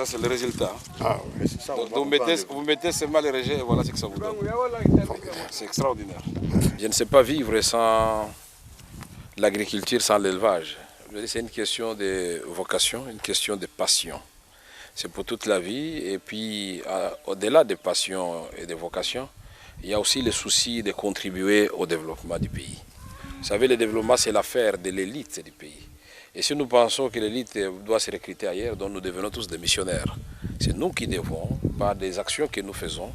ça c'est le résultat. Ah, oui, c'est ça. Donc, vous mettez seulement les rejets et voilà ce que ça vous donne. C'est extraordinaire. Je ne sais pas vivre sans l'agriculture, sans l'élevage. C'est une question de vocation, une question de passion. C'est pour toute la vie. Et puis, au-delà des passions et des vocations, il y a aussi le souci de contribuer au développement du pays. Vous savez, le développement, c'est l'affaire de l'élite du pays. Et si nous pensons que l'élite doit se recruter ailleurs, donc nous devenons tous des missionnaires. C'est nous qui devons, par des actions que nous faisons,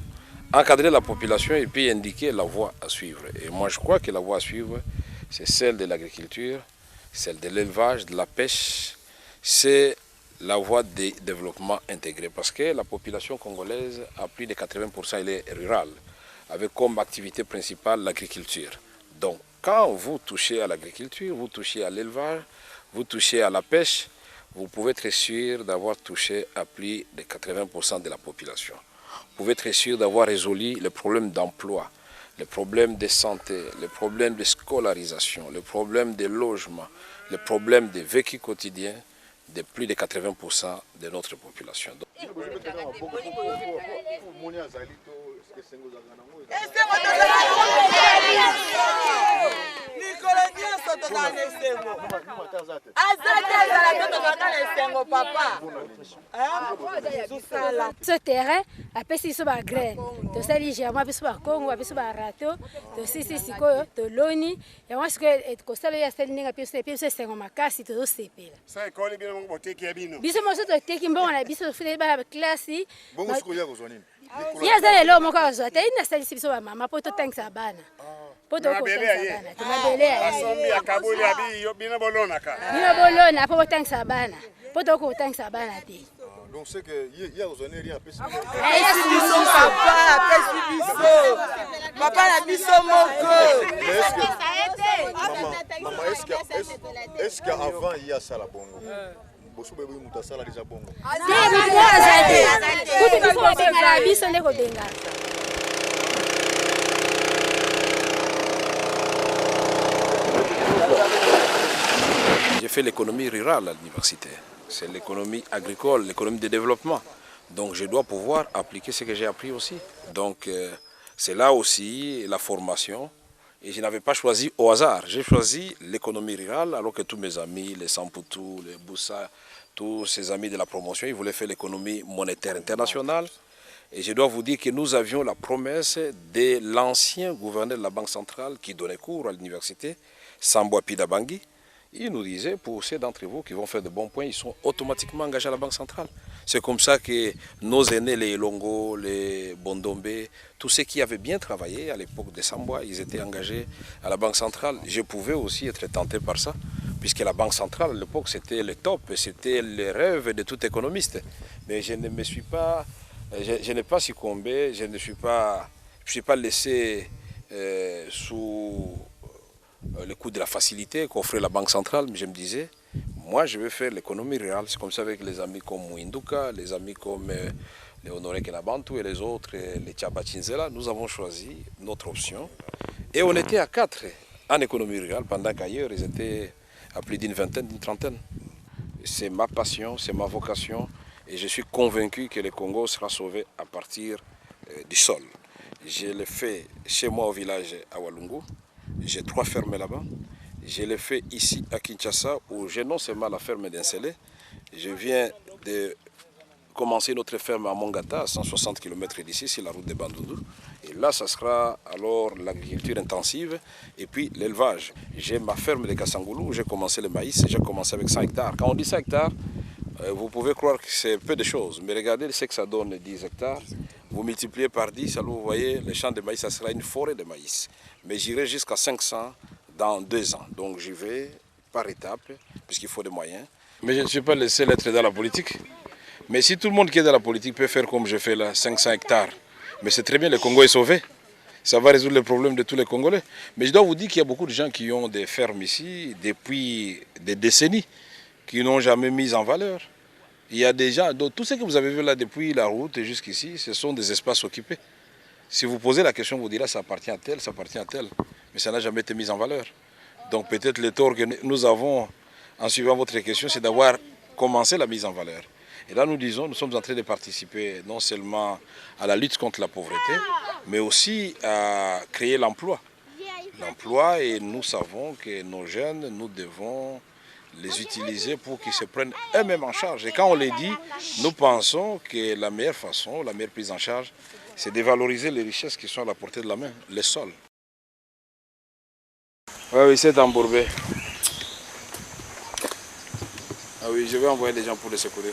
encadrer la population et puis indiquer la voie à suivre. Et moi, je crois que la voie à suivre, c'est celle de l'agriculture, celle de l'élevage, de la pêche. C'est la voie de développement intégré. Parce que la population congolaise, à plus de 80%, elle est rurale, avec comme activité principale l'agriculture. Donc, quand vous touchez à l'agriculture, vous touchez à l'élevage, vous touchez à la pêche, vous pouvez être sûr d'avoir touché à plus de 80% de la population. Vous pouvez être sûr d'avoir résolu les problèmes d'emploi, les problèmes de santé, les problèmes de scolarisation, les problèmes de logement, les problèmes de vécu quotidien de plus de 80% de notre population. Ce terrain apesi biso ba graine tosali germa biso ba kongo biso ba rato tosisi sikoyo toloni yango sikoyo kosala ya sali ndenge biso esengo makasi tozosepela biso moso toteki mbongo na biso tofuteli bana klasi ye aza lelo moko azwa te ini asalisi biso bamama mpo totangisa bana mpo tokotangisa bana bino bolona mpo botangisa bana mpo tokotangisa bana te. Donc c'est que hier aux années rien apesi papa na biso moko. Maman, est-ce qu'avant il y a ça la bongo? Bosu bebe muta sala déjà bongo. J'ai fait l'économie rurale à l'université. C'est l'économie agricole, l'économie de développement. Donc je dois pouvoir appliquer ce que j'ai appris aussi. Donc c'est là aussi la formation. Et je n'avais pas choisi au hasard. J'ai choisi l'économie rurale alors que tous mes amis, les Samputu, les Boussa, tous ces amis de la promotion, ils voulaient faire l'économie monétaire internationale. Et je dois vous dire que nous avions la promesse de l'ancien gouverneur de la Banque centrale qui donnait cours à l'université, Sambou Apida Bangui. Il nous disait, pour ceux d'entre vous qui vont faire de bons points, ils sont automatiquement engagés à la Banque centrale. C'est comme ça que nos aînés, les Longo, les Bondombe, tous ceux qui avaient bien travaillé à l'époque de Samboa, ils étaient engagés à la Banque centrale. Je pouvais aussi être tenté par ça, puisque la Banque centrale à l'époque c'était le top, c'était le rêve de tout économiste. Mais je ne me suis pas, je n'ai pas succombé, je ne suis pas laissé sous le coup de la facilité qu'offrait la Banque centrale, mais je me disais, moi je vais faire l'économie réelle. C'est comme ça avec les amis comme Mouinduka, les amis comme les Honoré Kenabantu et les autres, les Tchabachinzela, nous avons choisi notre option. Et on était à 4 en économie réelle, pendant qu'ailleurs ils étaient à plus d'une vingtaine, d'une trentaine. C'est ma passion, c'est ma vocation, et je suis convaincu que le Congo sera sauvé à partir du sol. Je l'ai fait chez moi au village à Walungu. J'ai 3 fermes là-bas. Je l'ai fait ici à Kinshasa où j'ai non seulement la ferme d'Inselé, je viens de commencer notre ferme à Mongata, à 160 km d'ici, sur la route de Bandundu. Et là, ça sera alors l'agriculture intensive et puis l'élevage. J'ai ma ferme de Kassangoulou où j'ai commencé le maïs, j'ai commencé avec 100 hectares. Quand on dit 100 hectares, vous pouvez croire que c'est peu de choses, mais regardez ce que ça donne 10 hectares. Vous multipliez par 10, alors vous voyez, le champ de maïs, ça sera une forêt de maïs. Mais j'irai jusqu'à 500 dans 2 ans. Donc j'y vais par étapes, puisqu'il faut des moyens. Mais je ne suis pas le seul à être dans la politique. Mais si tout le monde qui est dans la politique peut faire comme je fais là, 500 hectares, mais c'est très bien, le Congo est sauvé. Ça va résoudre les problèmes de tous les Congolais. Mais je dois vous dire qu'il y a beaucoup de gens qui ont des fermes ici depuis des décennies, qui n'ont jamais mis en valeur. Il y a des gens, donc tout ce que vous avez vu là depuis la route jusqu'ici, ce sont des espaces occupés. Si vous posez la question, vous direz ça appartient à tel, ça appartient à tel. Mais ça n'a jamais été mis en valeur. Donc peut-être le tort que nous avons en suivant votre question, c'est d'avoir commencé la mise en valeur. Et là, nous disons, nous sommes en train de participer non seulement à la lutte contre la pauvreté, mais aussi à créer l'emploi. L'emploi, et nous savons que nos jeunes, nous devons les utiliser pour qu'ils se prennent eux-mêmes en charge. Et quand on les dit, nous pensons que la meilleure façon, la meilleure prise en charge, c'est de valoriser les richesses qui sont à la portée de la main, les sols. Oui, c'est embourbé. Ah oui, je vais envoyer des gens pour les secourir.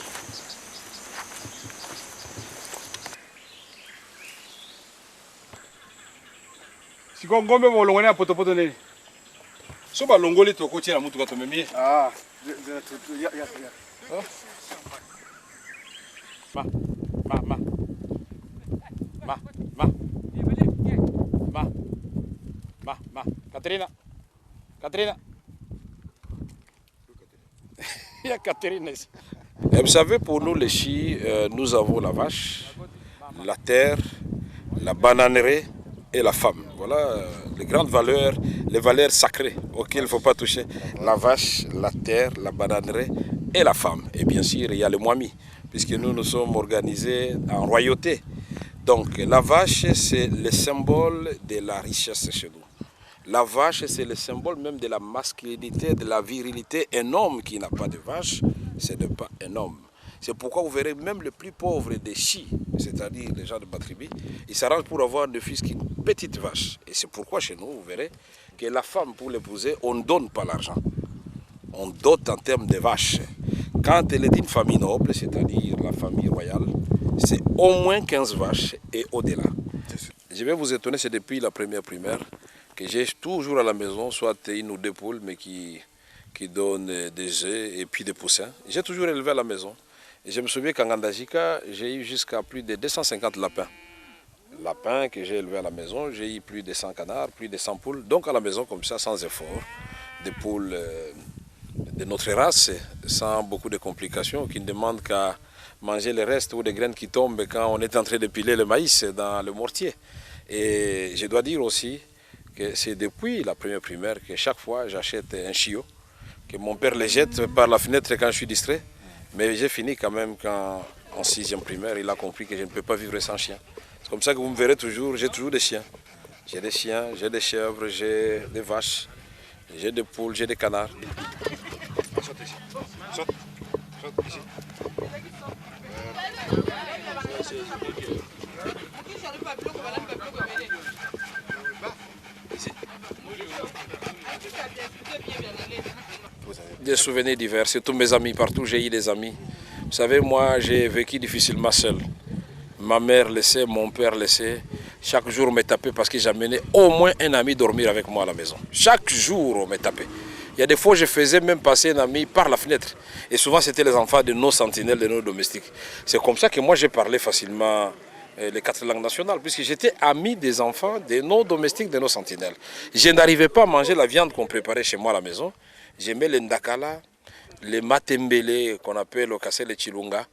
Si on gombe mon longue à poto poto né. So ba longoli to kotia na mutu ka to memie. Ah, ya. Ma. Katerina. Il y a Catherine ici. Et vous savez, pour nous les Chi, nous avons la vache, la terre, la bananerie et la femme. Voilà les grandes valeurs, les valeurs sacrées auxquelles il ne faut pas toucher. La vache, la terre, la bananerie et la femme. Et bien sûr, il y a le Mwami, puisque nous sommes organisés en royauté. Donc la vache, c'est le symbole de la richesse chez nous. La vache, c'est le symbole même de la masculinité, de la virilité. Un homme qui n'a pas de vache, ce n'est pas un homme. C'est pourquoi vous verrez même le plus pauvre des Chi, c'est-à-dire les gens de Batribi, ils s'arrangent pour avoir ne fût-ce qu'une petite vache. Et c'est pourquoi chez nous, vous verrez que la femme, pour l'épouser, on ne donne pas l'argent. On dote en termes de vaches. Quand elle est d'une famille noble, c'est-à-dire la famille royale, c'est au moins 15 vaches et au-delà. Je vais vous étonner, c'est depuis la première primaire que j'ai toujours à la maison soit une ou deux poules, mais qui donnent des œufs et puis des poussins. J'ai toujours élevé à la maison. Et je me souviens qu'en Ngandajika, j'ai eu jusqu'à plus de 250 lapins. Lapins que j'ai élevés à la maison, j'ai eu plus de 100 canards, plus de 100 poules. Donc à la maison, comme ça, sans effort, des poules de notre race, sans beaucoup de complications, qui ne demandent qu'à manger les restes ou des graines qui tombent quand on est en train de piler le maïs dans le mortier. Et je dois dire aussi que c'est depuis la première primaire que chaque fois j'achète un chiot, que mon père les jette par la fenêtre quand je suis distrait. Mais j'ai fini quand même quand, en 6e primaire, il a compris que je ne peux pas vivre sans chien. C'est comme ça que vous me verrez toujours, j'ai toujours des chiens. J'ai des chiens, j'ai des chèvres, j'ai des vaches, j'ai des poules, j'ai des canards. Saute ici. Saute ici. Des souvenirs divers, c'est tous mes amis, partout j'ai eu des amis. Vous savez, moi j'ai vécu difficilement seul. Ma mère laissait, mon père laissait. Chaque jour on me tapait parce que j'amenais au moins un ami dormir avec moi à la maison. Chaque jour on me tapait. Il y a des fois je faisais même passer un ami par la fenêtre. Et souvent c'était les enfants de nos sentinelles, de nos domestiques. C'est comme ça que moi j'ai parlé facilement les 4 langues nationales, puisque j'étais ami des enfants, de nos domestiques, de nos sentinelles. Je n'arrivais pas à manger la viande qu'on préparait chez moi à la maison. J'aimais les ndakala, les matembele qu'on appelle au Kassel et Chilunga,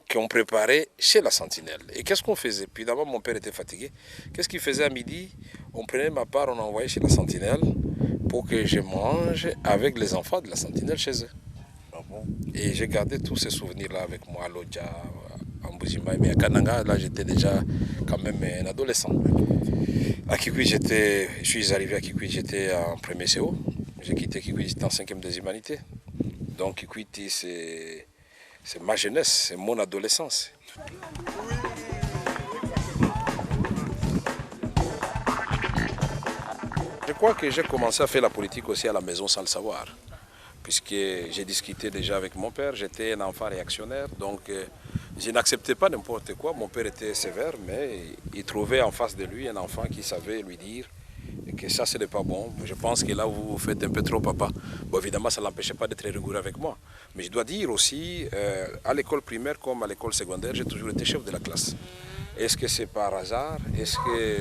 qu'on préparait chez la sentinelle. Et qu'est-ce qu'on faisait? Puis d'abord mon père était fatigué. Qu'est-ce qu'il faisait à midi? On prenait ma part, on envoyait chez la sentinelle pour que je mange avec les enfants de la sentinelle chez eux. Et j'ai gardé tous ces souvenirs-là avec moi à Lodja, à Mbujima, mais à Kananga, là j'étais déjà quand même un adolescent. À Kikwit, je suis arrivé à Kikwit, j'étais en premier CO. J'ai quitté Kikwit, j'étais en 5e des humanités. Donc Kikwit, c'est ma jeunesse, c'est mon adolescence. Je crois que j'ai commencé à faire la politique aussi à la maison sans le savoir. Puisque j'ai discuté déjà avec mon père, j'étais un enfant réactionnaire, donc je n'acceptais pas n'importe quoi. Mon père était sévère, mais il trouvait en face de lui un enfant qui savait lui dire que ça, ce n'est pas bon. Je pense que là, vous faites un peu trop, papa. Bon, évidemment, ça ne l'empêchait pas d'être rigoureux avec moi. Mais je dois dire aussi, à l'école primaire comme à l'école secondaire, j'ai toujours été chef de la classe. Est-ce que c'est par hasard? Est-ce que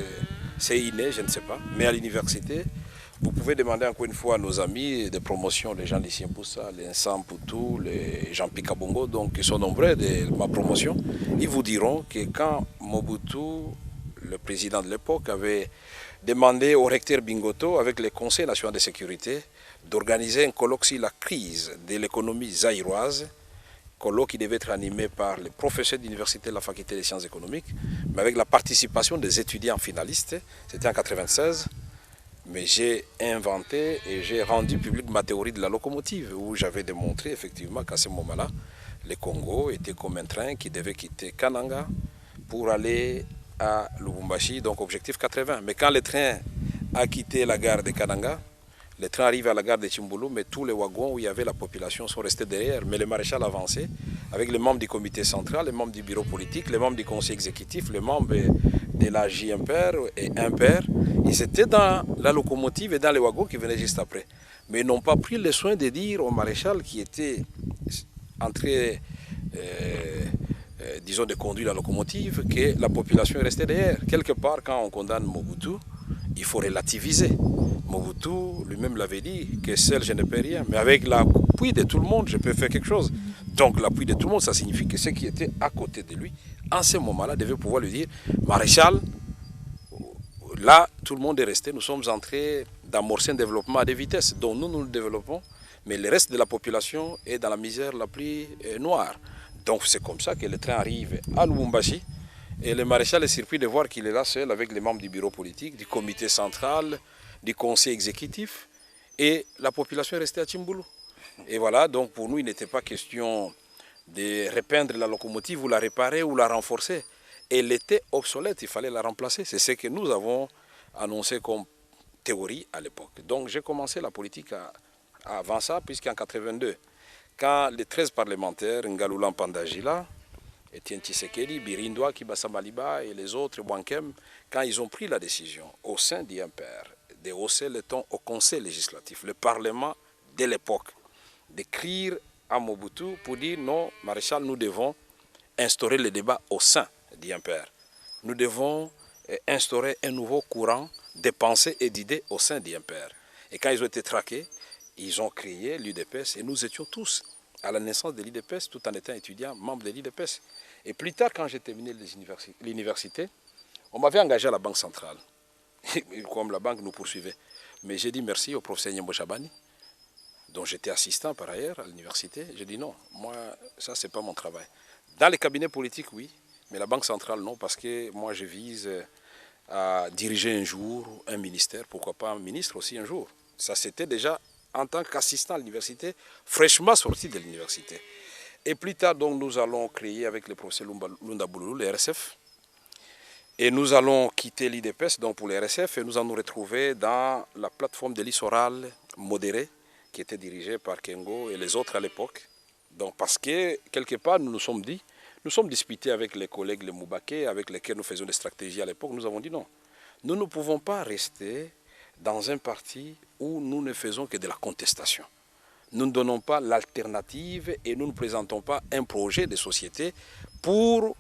c'est inné? Je ne sais pas. Mais à l'université, vous pouvez demander encore une fois à nos amis de promotion, les gens d'Issien Poussa, les Nsam Poutou, les Jean Pikabongo, donc qui sont nombreux de ma promotion. Ils vous diront que quand Mobutu, le président de l'époque, avait demandé au recteur Bingoto, avec le Conseil national de sécurité, d'organiser un colloque sur la crise de l'économie zaïroise, colloque qui devait être animé par les professeurs d'université de la faculté des sciences économiques, mais avec la participation des étudiants finalistes. C'était en 1996. Mais j'ai inventé et j'ai rendu public ma théorie de la locomotive, où j'avais démontré effectivement qu'à ce moment-là, le Congo était comme un train qui devait quitter Kananga pour aller à Lubumbashi, donc objectif 80. Mais quand le train a quitté la gare de Kananga, le train arrive à la gare de Chimbulu, mais tous les wagons où il y avait la population sont restés derrière. Mais le maréchal avançait avec les membres du comité central, les membres du bureau politique, les membres du conseil exécutif, les membres de la JMPR et Imper. Ils étaient dans la locomotive et dans les wagons qui venaient juste après. Mais ils n'ont pas pris le soin de dire au maréchal qui était en train, disons, de conduire la locomotive que la population est restée derrière. Quelque part, quand on condamne Mobutu, il faut relativiser. Mobutu lui-même l'avait dit que seul je ne peux rien, mais avec l'appui de tout le monde, je peux faire quelque chose. Donc l'appui de tout le monde, ça signifie que ceux qui étaient à côté de lui, en ce moment-là, devaient pouvoir lui dire, maréchal, là, tout le monde est resté, nous sommes en train d'amorcer un développement à des vitesses, dont nous le développons, mais le reste de la population est dans la misère la plus noire. Donc c'est comme ça que le train arrive à Lubumbashi, et le maréchal est surpris de voir qu'il est là seul avec les membres du bureau politique, du comité central, du conseil exécutif, et la population est restée à Chimbulu. Et voilà, donc pour nous, il n'était pas question de repeindre la locomotive ou la réparer ou la renforcer. Elle était obsolète, il fallait la remplacer. C'est ce que nous avons annoncé comme théorie à l'époque. Donc j'ai commencé la politique avant ça, puisqu'en 1982, quand les 13 parlementaires, Ngalula Mpandajila, Etienne Tshisekedi, Birindwa, Kibasa Maliba et les autres, Wankem, quand ils ont pris la décision au sein d'IMPR de hausser le ton au Conseil législatif, le Parlement de l'époque, d'écrire à Mobutu pour dire non, maréchal, nous devons instaurer le débat au sein d'IMPR. Nous devons instaurer un nouveau courant de pensée et d'idées au sein d'IMPR. Et quand ils ont été traqués, ils ont créé l'UDPS et nous étions tous à la naissance de l'UDPS tout en étant étudiants, membres de l'UDPS. Et plus tard, quand j'ai terminé l'université, on m'avait engagé à la Banque centrale. Comme la banque nous poursuivait. Mais j'ai dit merci au professeur Nyembo Chabani, dont j'étais assistant par ailleurs à l'université. J'ai dit non, moi, ça, c'est pas mon travail. Dans les cabinets politiques, oui, mais la Banque centrale, non, parce que moi, je vise à diriger un jour un ministère, pourquoi pas un ministre aussi un jour. Ça, c'était déjà en tant qu'assistant à l'université, fraîchement sorti de l'université. Et plus tard, donc, nous allons créer avec le professeur Lunda Boulou, le RSF. Et nous allons quitter l'IDPS donc pour les RSF et nous allons nous retrouver dans la plateforme de l'Issoral modérée qui était dirigée par Kengo et les autres à l'époque. Donc parce que quelque part nous nous sommes dit, nous sommes disputés avec les collègues les Moubaké avec lesquels nous faisions des stratégies à l'époque. Nous avons dit non, nous ne pouvons pas rester dans un parti où nous ne faisons que de la contestation. Nous ne donnons pas l'alternative et nous ne présentons pas un projet de société pour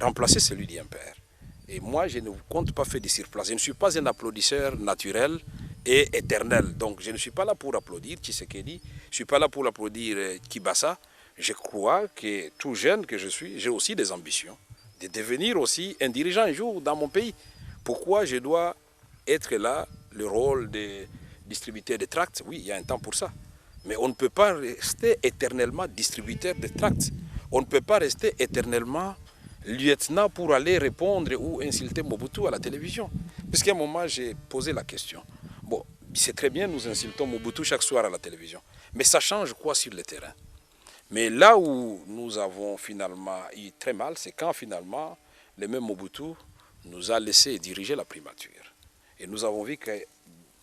remplacer celui d'IMPR. Et moi, je ne compte pas faire des surplaces. Je ne suis pas un applaudisseur naturel et éternel. Donc, je ne suis pas là pour applaudir Tshisekedi. Je ne suis pas là pour applaudir Kibasa. Je crois que tout jeune que je suis, j'ai aussi des ambitions de devenir aussi un dirigeant un jour dans mon pays. Pourquoi je dois être là, le rôle de distributeur de tracts? Oui, il y a un temps pour ça. Mais on ne peut pas rester éternellement distributeur de tracts. On ne peut pas rester éternellement lieutenant pour aller répondre ou insulter Mobutu à la télévision. Puisqu'à un moment, j'ai posé la question. Bon, c'est très bien, nous insultons Mobutu chaque soir à la télévision. Mais ça change quoi sur le terrain? Mais là où nous avons finalement eu très mal, c'est quand finalement le même Mobutu nous a laissé diriger la primature. Et nous avons vu que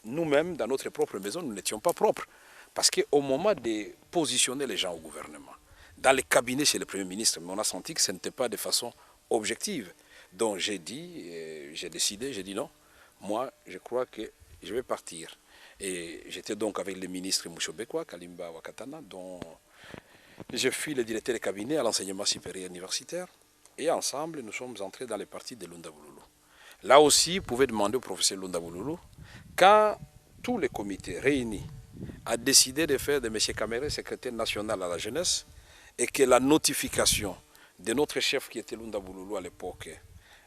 nous-mêmes, dans notre propre maison, nous n'étions pas propres. Parce qu'au moment de positionner les gens au gouvernement, dans les cabinets chez le Premier ministre, mais on a senti que ce n'était pas de façon objective. Donc j'ai dit, j'ai décidé, j'ai dit non, moi je crois que je vais partir. Et j'étais donc avec le ministre Mouchobekwa, Kalimba Wakatana, dont je fus le directeur de cabinet à l'enseignement supérieur universitaire. Et ensemble, nous sommes entrés dans les partis de Lunda Boululu. Là aussi, vous pouvez demander au professeur Lunda Boululu, quand tous les comités réunis a décidé de faire de M. Kamere secrétaire national à la jeunesse, et que la notification de notre chef qui était Lunda Boululu à l'époque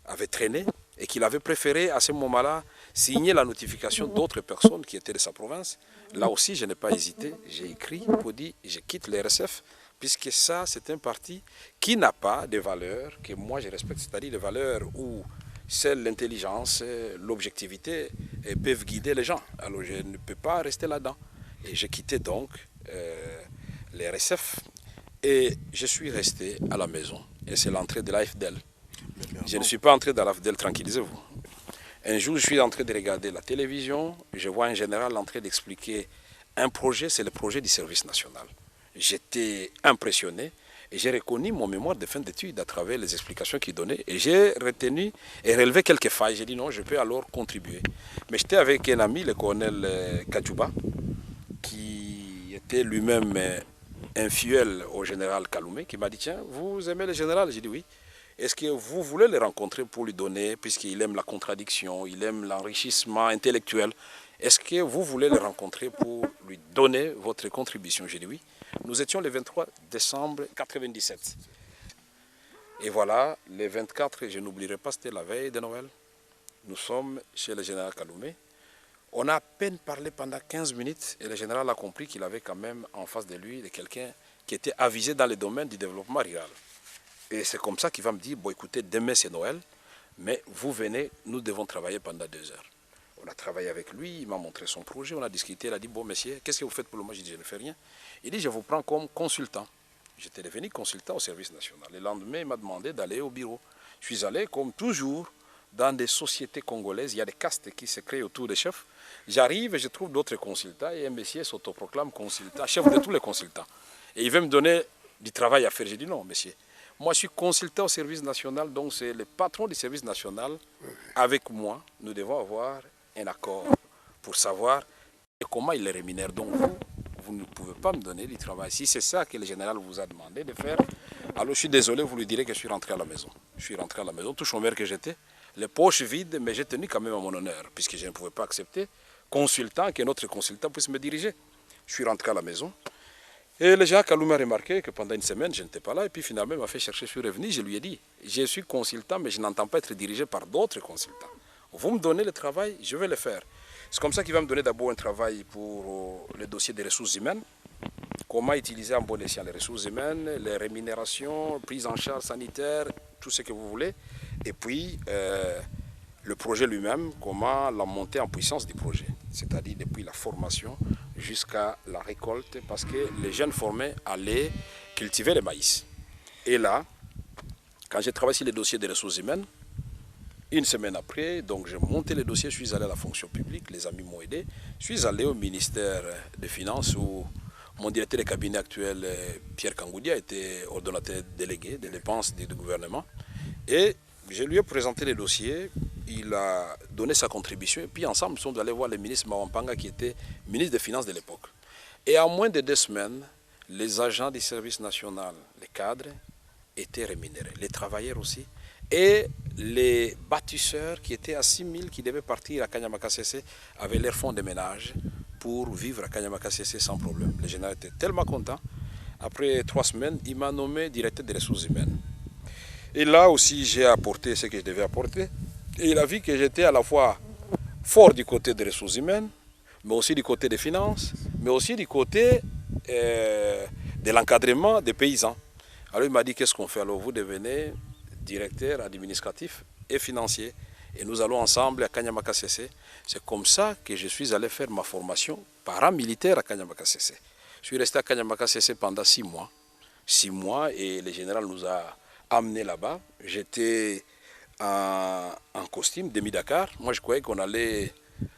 avait traîné et qu'il avait préféré à ce moment-là signer la notification d'autres personnes qui étaient de sa province. Là aussi, je n'ai pas hésité, j'ai écrit pour dire je quitte le RSF puisque ça, c'est un parti qui n'a pas de valeurs que moi je respecte, c'est-à-dire des valeurs où seule l'intelligence, l'objectivité peuvent guider les gens. Alors je ne peux pas rester là-dedans. Et j'ai quitté donc les RSF et je suis resté à la maison. Et c'est l'entrée de l'AFDEL. Je ne suis pas entré dans l'AFDEL, tranquillisez-vous. Un jour, je suis en train de regarder la télévision, je vois un général en train d'expliquer un projet, c'est le projet du service national. J'étais impressionné et j'ai reconnu mon mémoire de fin d'études à travers les explications qu'il donnait. Et j'ai retenu et relevé quelques failles. J'ai dit non, je peux alors contribuer. Mais j'étais avec un ami, le colonel Kadjouba, qui était lui-même infidèle au général Kaloumé, qui m'a dit tiens, vous aimez le général? J'ai dit oui. Est-ce que vous voulez le rencontrer pour lui donner, puisqu'il aime la contradiction, il aime l'enrichissement intellectuel, est-ce que vous voulez le rencontrer pour lui donner votre contribution? J'ai dit oui. Nous étions le 23 décembre 1997. Et voilà, le 24, je n'oublierai pas, c'était la veille de Noël. Nous sommes chez le général Kaloumé. On a à peine parlé pendant 15 minutes et le général a compris qu'il avait quand même en face de lui quelqu'un qui était avisé dans le domaine du développement rural. Et c'est comme ça qu'il va me dire, bon écoutez, demain c'est Noël, mais vous venez, nous devons travailler pendant 2 heures. On a travaillé avec lui, il m'a montré son projet, on a discuté, il a dit, bon monsieur, qu'est-ce que vous faites pour le moment? J'ai dit, je ne fais rien. Il dit, je vous prends comme consultant. J'étais devenu consultant au service national. Le lendemain, il m'a demandé d'aller au bureau. Je suis allé, comme toujours, dans des sociétés congolaises, il y a des castes qui se créent autour des chefs. J'arrive et je trouve d'autres consultants, et un monsieur s'autoproclame consultant, chef de tous les consultants. Et il veut me donner du travail à faire. J'ai dit, non monsieur. Moi, je suis consultant au service national, donc c'est le patron du service national. Avec moi, nous devons avoir un accord pour savoir comment il les rémunère. Donc vous ne pouvez pas me donner du travail. Si c'est ça que le général vous a demandé de faire, alors je suis désolé, vous lui direz que je suis rentré à la maison. Je suis rentré à la maison, tout chômeur que j'étais, les poches vides, mais j'ai tenu quand même à mon honneur, puisque je ne pouvais pas accepter consultant, qu'un autre consultant puisse me diriger. Je suis rentré à la maison. Et le général Kaloumé a remarqué que pendant une semaine, je n'étais pas là. Et puis finalement, il m'a fait chercher, je suis revenu. Je lui ai dit, je suis consultant, mais je n'entends pas être dirigé par d'autres consultants. Vous me donnez le travail, je vais le faire. C'est comme ça qu'il va me donner d'abord un travail pour le dossier des ressources humaines. Comment utiliser en bon escient les ressources humaines, les rémunérations, prise en charge sanitaire, tout ce que vous voulez. Et puis, le projet lui-même, comment la montée en puissance du projet. C'est-à-dire depuis la formation jusqu'à la récolte, parce que les jeunes formés allaient cultiver le maïs. Et là, quand j'ai travaillé sur les dossiers des ressources humaines, une semaine après, donc j'ai monté le dossier, je suis allé à la fonction publique, les amis m'ont aidé. Je suis allé au ministère des Finances où mon directeur de cabinet actuel, Pierre Kangoudia, était ordonnateur délégué des dépenses du gouvernement. Et je lui ai présenté les dossiers, il a donné sa contribution, et puis ensemble, nous sommes allés voir le ministre Mawampanga, qui était ministre des Finances de l'époque. Et en moins de 2 semaines, les agents du service national, les cadres, étaient rémunérés, les travailleurs aussi, et les bâtisseurs qui étaient à 6 000, qui devaient partir à Kanyama-Kasese, avaient leur fonds de ménage pour vivre à Kanyama-Kasese sans problème. Le général était tellement content. Après 3 semaines, il m'a nommé directeur des ressources humaines. Et là aussi, j'ai apporté ce que je devais apporter. Et il a vu que j'étais à la fois fort du côté des ressources humaines, mais aussi du côté des finances, mais aussi du côté de l'encadrement des paysans. Alors il m'a dit, qu'est-ce qu'on fait? Alors vous devenez directeur administratif et financier. Et nous allons ensemble à Kanyama-Kasese. C'est comme ça que je suis allé faire ma formation paramilitaire à Kanyama-Kasese. Je suis resté à Kanyama-Kasese pendant 6 mois. 6 mois, et le général nous a amenés là-bas. J'étais en costume demi-Dakar. Moi, je croyais qu'on allait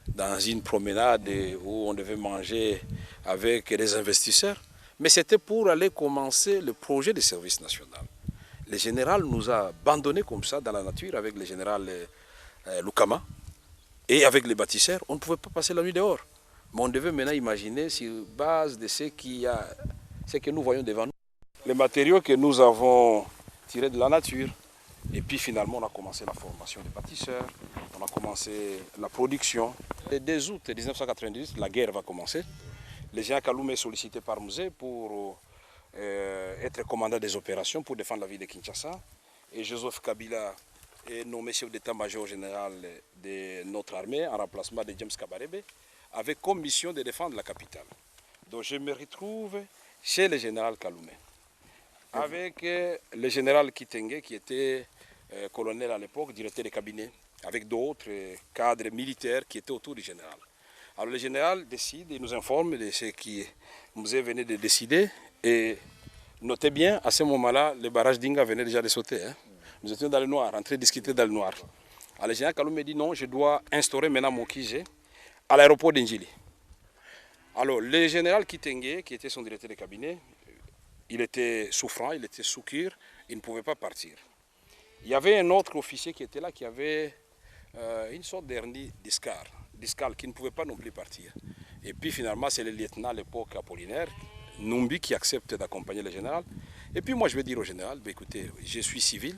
dans une promenade où on devait manger avec des investisseurs. Mais c'était pour aller commencer le projet de service national. Le général nous a abandonnés comme ça dans la nature avec le général Lukama et avec les bâtisseurs. On ne pouvait pas passer la nuit dehors. Mais on devait maintenant imaginer sur base de ce que nous voyons devant nous. Les matériaux que nous avons tirés de la nature. Et puis finalement, on a commencé la formation des bâtisseurs, on a commencé la production. Le 2 août 1998, la guerre va commencer. Le général Kaloumé est sollicité par Mouzé pour être commandant des opérations pour défendre la ville de Kinshasa. Et Joseph Kabila est nommé chef d'état-major général de notre armée en remplacement de James Kabarebe, avec comme mission de défendre la capitale. Donc je me retrouve chez le général Kaloumé. avec le général Kitenge, qui était colonel à l'époque, directeur de cabinet, avec d'autres cadres militaires qui étaient autour du général. Alors le général décide et nous informe de ce qui nous venait de décider. Et notez bien, à ce moment-là, le barrage d'Inga venait déjà de sauter. Hein. Nous étions dans le noir, en train de discuter dans le noir. Alors le général Kalou me dit non, je dois instaurer maintenant mon QG à l'aéroport d'Indjili. Alors le général Kitenge, qui était son directeur de cabinet, il était souffrant, il était sous cure, il ne pouvait pas partir. Il y avait un autre officier qui était là, qui avait une sorte d'hernie discale, qui ne pouvait pas non plus partir. Et puis finalement, c'est le lieutenant à l'époque Apollinaire, Numbi, qui accepte d'accompagner le général. Et puis moi, je vais dire au général, bah, écoutez, je suis civil,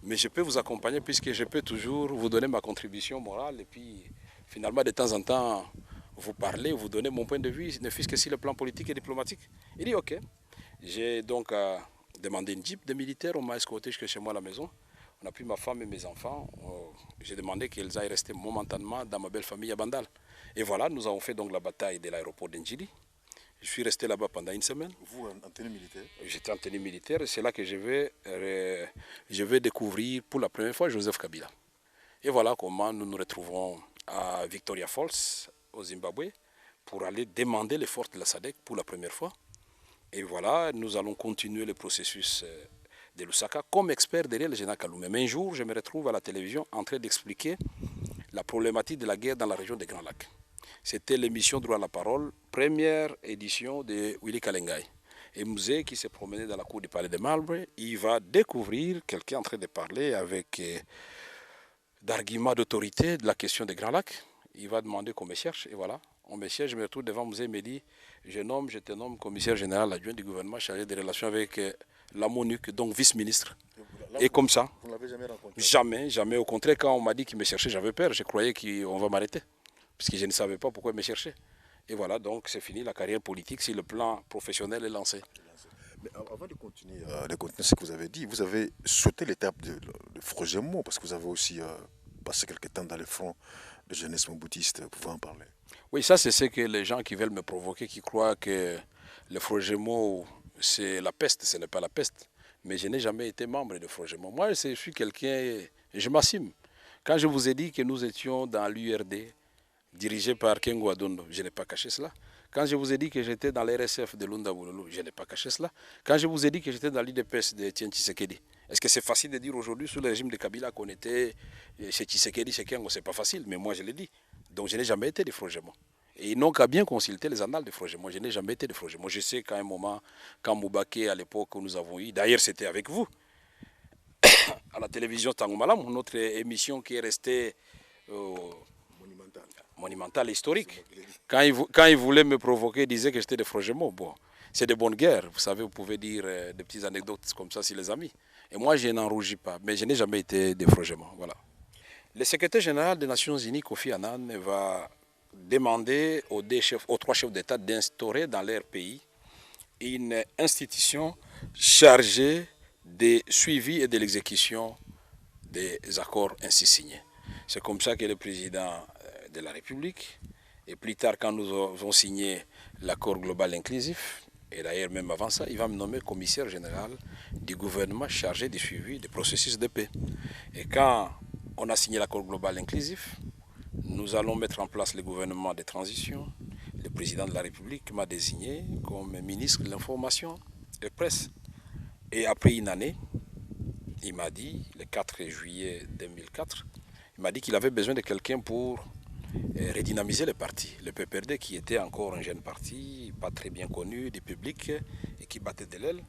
mais je peux vous accompagner puisque je peux toujours vous donner ma contribution morale. Et puis finalement, de temps en temps, vous parler, vous donner mon point de vue, ne fût-ce que sur le plan politique et diplomatique. Il dit ok. J'ai donc demandé une jeep de militaires, on m'a escorté jusqu'à chez moi à la maison. On a pris ma femme et mes enfants. J'ai demandé qu'ils aillent rester momentanément dans ma belle famille à Bandal. Et voilà, nous avons fait donc la bataille de l'aéroport d'Indjili. Je suis resté là-bas pendant une semaine. Vous, en tenue militaire? J'étais en tenue militaire et c'est là que je vais découvrir pour la première fois Joseph Kabila. Et voilà comment nous nous retrouvons à Victoria Falls, au Zimbabwe, pour aller demander les forces de la SADC pour la première fois. Et voilà, nous allons continuer le processus de Lusaka comme expert derrière le général Kalou. Mais un jour, je me retrouve à la télévision en train d'expliquer la problématique de la guerre dans la région des Grands Lacs. C'était l'émission Droit à la parole, première édition de Willy Kalengai. Et Mouzé, qui s'est promené dans la cour du palais de Marbre, il va découvrir quelqu'un en train de parler avec d'arguments d'autorité de la question des Grands Lacs. Il va demander qu'on me cherche, et voilà. On me cherche, je me retrouve devant Mouzé, il me dit, je te nomme commissaire général adjoint du gouvernement chargé des relations avec la MONUC, donc vice-ministre. Et comme ça, vous ne l'avez jamais rencontré? Jamais. Au contraire, quand on m'a dit qu'il me cherchait, j'avais peur. Je croyais qu'on va m'arrêter. Parce que je ne savais pas pourquoi il me cherchait. Et voilà, donc c'est fini, la carrière politique, si le plan professionnel est lancé. Mais avant de continuer ce que vous avez dit, vous avez sauté l'étape de Frogemo, parce que vous avez aussi passé quelques temps dans les fronts de jeunesse moboutiste. Vous pouvez en parler? Oui, ça c'est ce que les gens qui veulent me provoquer, qui croient que le Frogemo, c'est la peste. Ce n'est pas la peste. Mais je n'ai jamais été membre de Frogemo. Moi, je suis quelqu'un, je m'assume. Quand je vous ai dit que nous étions dans l'URD, dirigé par Kengo Adondo, je n'ai pas caché cela. Quand je vous ai dit que j'étais dans l'RSF de Lunda Boulolou, je n'ai pas caché cela. Quand je vous ai dit que j'étais dans l'IDPS de Etienne Tshisekedi, est-ce que c'est facile de dire aujourd'hui, sous le régime de Kabila, qu'on était chez Tshisekedi, chez Kengo? C'est pas facile, mais moi je l'ai dit. Donc je n'ai jamais été de Frogemo. Et ils n'ont qu'à bien consulter les annales de Frogemo. Je n'ai jamais été de Frogemo. Je sais qu'à un moment, quand Moubaké, à l'époque où nous avons eu, d'ailleurs c'était avec vous, à la télévision Tangomalam, notre émission qui est restée monumentale, historique. Quand il voulait me provoquer, il disait que j'étais de Frogemo. Bon, c'est de bonne guerre. Vous savez, vous pouvez dire des petites anecdotes comme ça sur les amis. Et moi, je n'en rougis pas. Mais je n'ai jamais été de Frogemo. Voilà. Le secrétaire général des Nations Unies, Kofi Annan, va demander aux trois chefs d'État d'instaurer dans leur pays une institution chargée du suivi et de l'exécution des accords ainsi signés. C'est comme ça que le président de la République, et plus tard quand nous avons signé l'accord global inclusif, et d'ailleurs même avant ça, il va me nommer commissaire général du gouvernement chargé du suivi des processus de paix. Et quand on a signé l'accord global inclusif, nous allons mettre en place le gouvernement de transition. Le président de la République m'a désigné comme ministre de l'Information et presse. Et après une année, il m'a dit, le 4 juillet 2004, il m'a dit qu'il avait besoin de quelqu'un pour redynamiser le parti. Le PPRD qui était encore un jeune parti, pas très bien connu du public et qui battait de l'aile.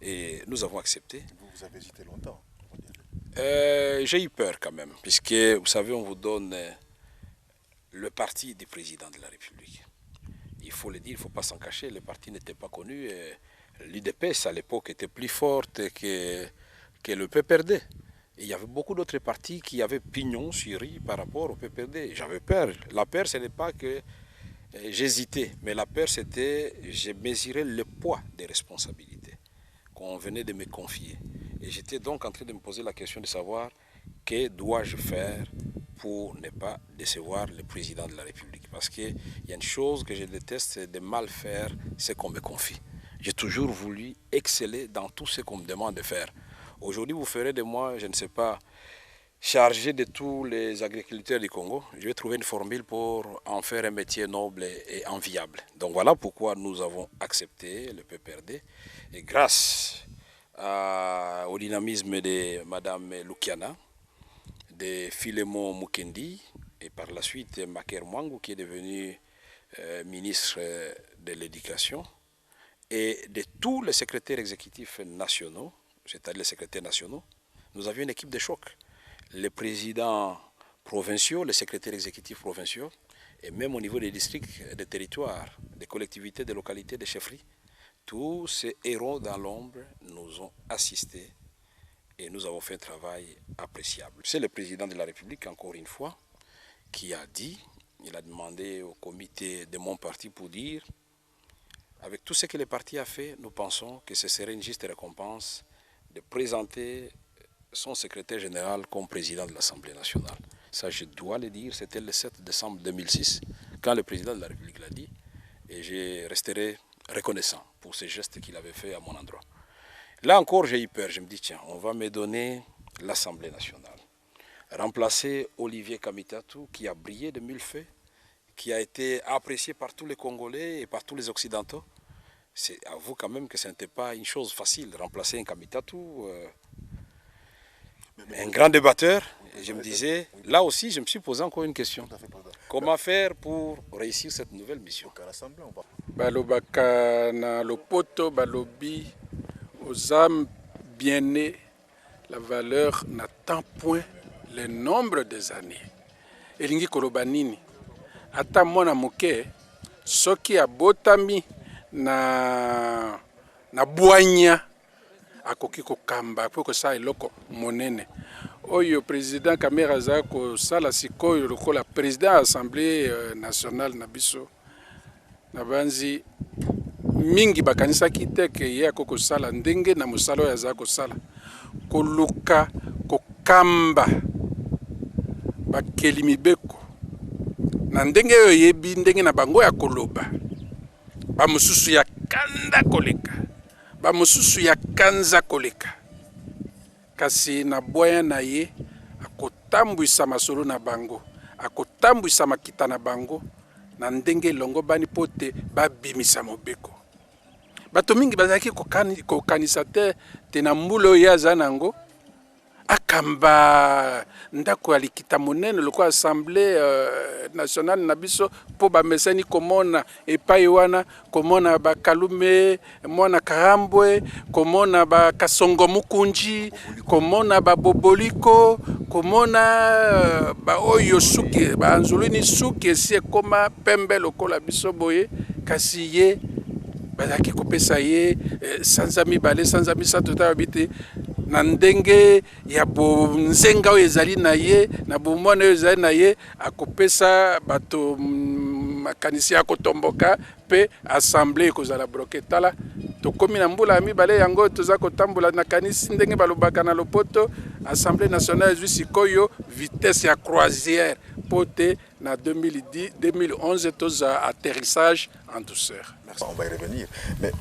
Et nous avons accepté. Vous avez hésité longtemps? J'ai eu peur quand même, puisque vous savez, on vous donne le parti du président de la République. Il faut le dire, il ne faut pas s'en cacher, le parti n'était pas connu. L'UDPS à l'époque était plus forte que le PPRD. Et il y avait beaucoup d'autres partis qui avaient pignon sur rue par rapport au PPRD. J'avais peur. La peur, ce n'est pas que j'hésitais, mais la peur, c'était je mesurais le poids des responsabilités qu'on venait de me confier. Et j'étais donc en train de me poser la question de savoir que dois-je faire pour ne pas décevoir le président de la République. Parce qu'il y a une chose que je déteste, c'est de mal faire ce qu'on me confie. J'ai toujours voulu exceller dans tout ce qu'on me demande de faire. Aujourd'hui, vous ferez de moi, je ne sais pas, chargé de tous les agriculteurs du Congo. Je vais trouver une formule pour en faire un métier noble et enviable. Donc voilà pourquoi nous avons accepté le PPRD. Et grâce au dynamisme de Mme Lukiana, de Philemon Mukendi, et par la suite Maker Mwangu, qui est devenu ministre de l'Éducation, et de tous les secrétaires exécutifs nationaux, c'est-à-dire les secrétaires nationaux, nous avions une équipe de choc. Les présidents provinciaux, les secrétaires exécutifs provinciaux, et même au niveau des districts, des territoires, des collectivités, des localités, des chefferies, tous ces héros dans l'ombre nous ont assistés et nous avons fait un travail appréciable. C'est le président de la République, encore une fois, qui a dit, il a demandé au comité de mon parti pour dire, avec tout ce que le parti a fait, nous pensons que ce serait une juste récompense de présenter son secrétaire général comme président de l'Assemblée nationale. Ça, je dois le dire, c'était le 7 décembre 2006, quand le président de la République l'a dit, et je resterai reconnaissant pour ces gestes qu'il avait fait à mon endroit. Là encore, j'ai eu peur, je me dis, tiens, on va me donner l'Assemblée nationale. Remplacer Olivier Kamitatou, qui a brillé de mille feux, qui a été apprécié par tous les Congolais et par tous les Occidentaux. C'est à vous quand même que ce n'était pas une chose facile, remplacer un Kamitatou, un grand débatteur. Et je me disais, là aussi, je me suis posé encore une question. Comment faire pour réussir cette nouvelle mission? Balobaka na lopoto balobi aux âmes bien nées, la valeur n'atteint point le nombre des années. Elingi koloba nini? Ata mwana moke soki abotami na bwanya akoki kokamba po kosala eloko monene. Oyo président Kamera aza kosala sikoyo lokola président assemblée nationale na biso na banzi mingi bakanisaki te ke ye akokosala ndenge na mosala oyo aza kosala koluka kokamba bakeli mibeko na ndenge oyo yebi ndenge na bango ya koloba bamosusu ya kanda koleka bamosusu ya kanza koleka kasi na bwaya na ye akotambwisa masolo na bango akotambwisa makita na bango na ndenge elongo bani po te babimisa mobeko bato mingi bazalaki kokanisa te na mbula oyo ye aza nango akamba ndako ya likita monene lokola assemblée nationale na biso mpo bamesani komona epai wana komona bakalume mwana karambwe komona bakasongo mukunji komona baboboliko komona baoyo suki baanzulini suki esi ekoma pembe lokola biso boye kasi ye bazalaki kopesa ye sanza mibale sanza misato ta babite na ndenge ya bonzenga oyo ezali na ye na bomwana oyo ezali na ye akopesa bato makanisi ya kotomboka mpe assemblée ekozala bloke tala tokomi na mbula ya mibale yango toza kotambola na kanisi ndenge balobaka na lopoto assemblée nationale ezwi sikoyo vitesse ya croisière mpo te na 2011 toza atterrissage en douceur. Merci. On va y revenir. Mais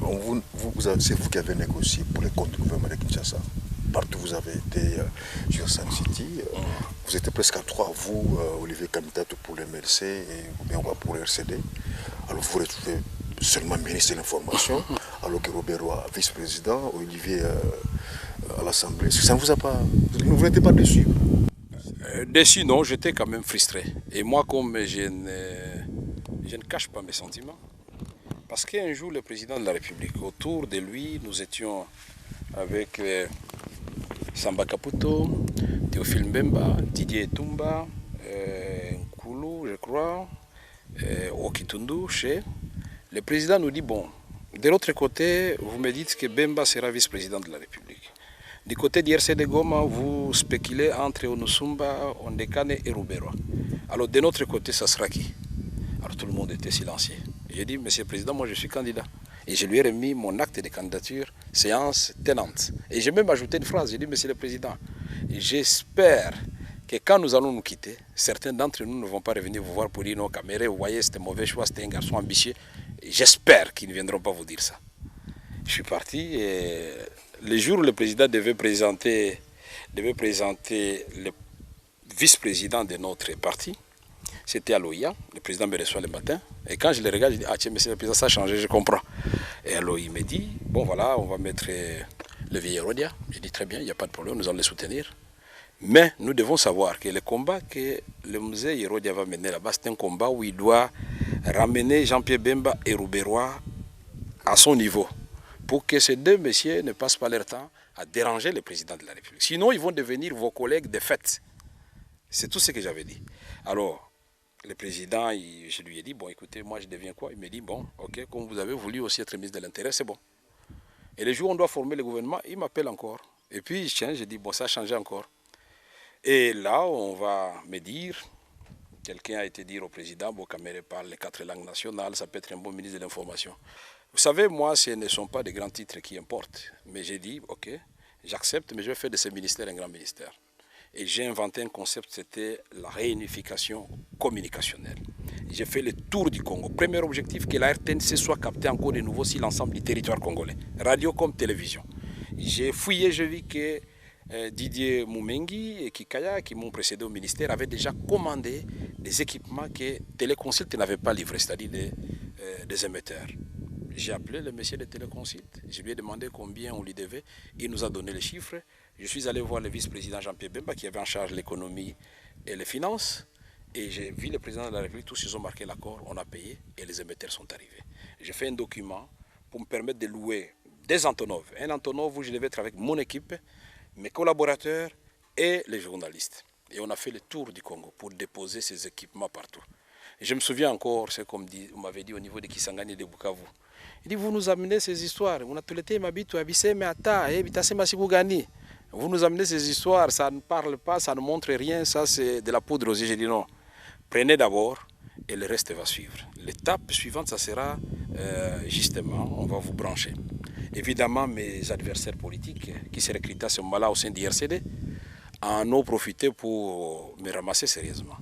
c'est vous qui avez négocié pour les comptes du gouvernement de Kinshasa. Partout vous avez été sur Sun City. Vous étiez presque à 3, vous, Olivier Kamitatou pour le MLC et Goubernois pour le RCD. Alors vous retrouvez seulement ministre de l'Information, alors que Robert Roy, vice-président, Olivier à l'Assemblée. Ça ne vous a pas... Vous n'étiez pas déçu? Déçu, non, j'étais quand même frustré. Et moi, comme je ne cache pas mes sentiments, parce qu'un jour, le président de la République, autour de lui, nous étions avec Samba Kaputo, Théophile Mbemba, Didier Etumba, Nkulu, je crois, Okitundu, chez. Le président nous dit, bon, de l'autre côté, vous me dites que Bemba sera vice-président de la République. Du côté d'IRCD Goma, vous spéculez entre Onusumba, Ondekane et Ruberwa. Alors de notre côté, ça sera qui? Alors tout le monde était silencieux. J'ai dit, Monsieur le Président, moi je suis candidat. Et je lui ai remis mon acte de candidature, séance tenante. Et j'ai même ajouté une phrase, j'ai dit, Monsieur le Président, j'espère que quand nous allons nous quitter, certains d'entre nous ne vont pas revenir vous voir pour dire, non, Kamere, vous voyez, c'était mauvais choix, c'était un garçon ambitieux. J'espère qu'ils ne viendront pas vous dire ça. Je suis parti et le jour où le président devait présenter le vice-président de notre parti, c'était à l'OIA. Le président me reçoit le matin. Et quand je le regarde, je dis, ah tiens, monsieur le président, ça a changé, je comprends. Et alors il me dit, bon voilà, on va mettre le vieil Hérodia. Je dis, très bien, il n'y a pas de problème, nous allons le soutenir. Mais nous devons savoir que le combat que le musée Hérodia va mener là-bas, c'est un combat où il doit ramener Jean-Pierre Bemba et Rouberois à son niveau, pour que ces deux messieurs ne passent pas leur temps à déranger le président de la République. Sinon, ils vont devenir vos collègues de fait. C'est tout ce que j'avais dit. Alors, le président, je lui ai dit, bon, écoutez, moi je deviens quoi? Il me dit, bon, ok, comme vous avez voulu aussi être ministre de l'Intérieur, c'est bon. Et le jour où on doit former le gouvernement, il m'appelle encore. Et puis, je dis, bon, ça a changé encore. Et là, on va me dire, quelqu'un a été dire au président, bon, Kamere parle les 4 langues nationales, ça peut être un bon ministre de l'Information. Vous savez, moi, ce ne sont pas des grands titres qui importent. Mais j'ai dit, ok, j'accepte, mais je vais faire de ce ministère un grand ministère. Et j'ai inventé un concept, c'était la réunification communicationnelle. J'ai fait le tour du Congo. Premier objectif, que la RTNC soit captée encore de nouveau sur l'ensemble du territoire congolais, radio comme télévision. J'ai fouillé, je vis que Didier Moumengi et Kikaya, qui m'ont précédé au ministère, avaient déjà commandé des équipements que Téléconsult n'avait pas livrés, c'est-à-dire des émetteurs. J'ai appelé le monsieur de Téléconsult, je lui ai demandé combien on lui devait, il nous a donné les chiffres. Je suis allé voir le vice-président Jean-Pierre Bemba qui avait en charge l'économie et les finances, et j'ai vu le président de la République, tous ils ont marqué l'accord, on a payé et les émetteurs sont arrivés. J'ai fait un document pour me permettre de louer des Antonov. Un Antonov où je devais être avec mon équipe, mes collaborateurs et les journalistes. Et on a fait le tour du Congo pour déposer ces équipements partout. Et je me souviens encore, c'est comme on m'avait dit au niveau de Kisangani et de Bukavu. Il dit, vous nous amenez ces histoires. Vous nous amenez ces histoires, ça ne parle pas, ça ne montre rien, ça c'est de la poudre aux yeux. J'ai dit non, prenez d'abord et le reste va suivre. L'étape suivante, ça sera justement, on va vous brancher. Évidemment, mes adversaires politiques qui se recrutaient à ce moment-là au sein du RCD en ont profité pour me ramasser sérieusement.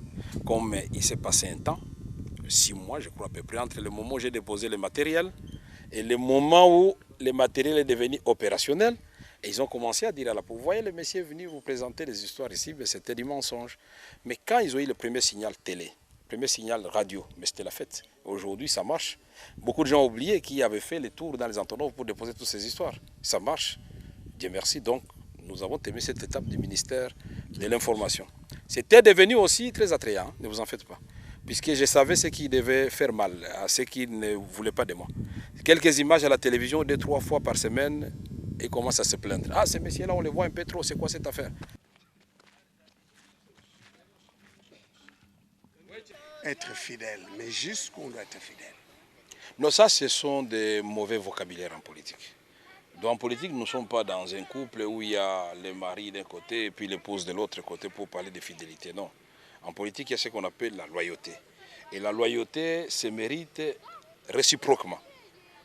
Comme il s'est passé un temps, 6 mois je crois à peu près, entre le moment où j'ai déposé le matériel et le moment où le matériel est devenu opérationnel, et ils ont commencé à dire à la pauvre, vous voyez le monsieur est venu vous présenter des histoires ici, mais c'était du mensonge. Mais quand ils ont eu le premier signal télé, le premier signal radio, mais c'était la fête. Aujourd'hui, ça marche. Beaucoup de gens ont oublié qui avaient fait le tour dans les entonnoirs pour déposer toutes ces histoires. Ça marche. Dieu merci. Donc, nous avons terminé cette étape du ministère de l'Information. C'était devenu aussi très attrayant, hein, ne vous en faites pas. Puisque je savais ce qui devait faire mal à ceux qui ne voulaient pas de moi. Quelques images à la télévision, 2-3 fois par semaine, et commencent à se plaindre. Ah, ces messieurs-là, on les voit un peu trop, c'est quoi cette affaire? Être fidèle, mais jusqu'où on doit être fidèle? Non, ça, ce sont des mauvais vocabulaires en politique. Donc, en politique, nous ne sommes pas dans un couple où il y a le mari d'un côté et puis l'épouse de l'autre côté pour parler de fidélité. Non. En politique, il y a ce qu'on appelle la loyauté. Et la loyauté se mérite réciproquement.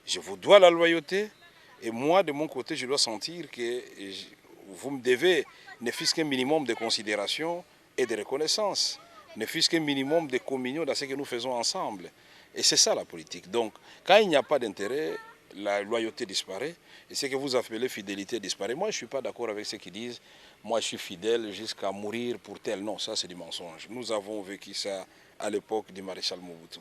Je vous dois la loyauté. Et moi, de mon côté, je dois sentir que vous me devez ne fût-ce qu'un minimum de considération et de reconnaissance, ne fût-ce qu'un minimum de communion dans ce que nous faisons ensemble. Et c'est ça la politique. Donc, quand il n'y a pas d'intérêt, la loyauté disparaît, et ce que vous appelez fidélité disparaît. Moi, je ne suis pas d'accord avec ceux qui disent « moi, je suis fidèle jusqu'à mourir pour tel ». Non, ça, c'est du mensonge. Nous avons vécu ça à l'époque du maréchal Mobutu.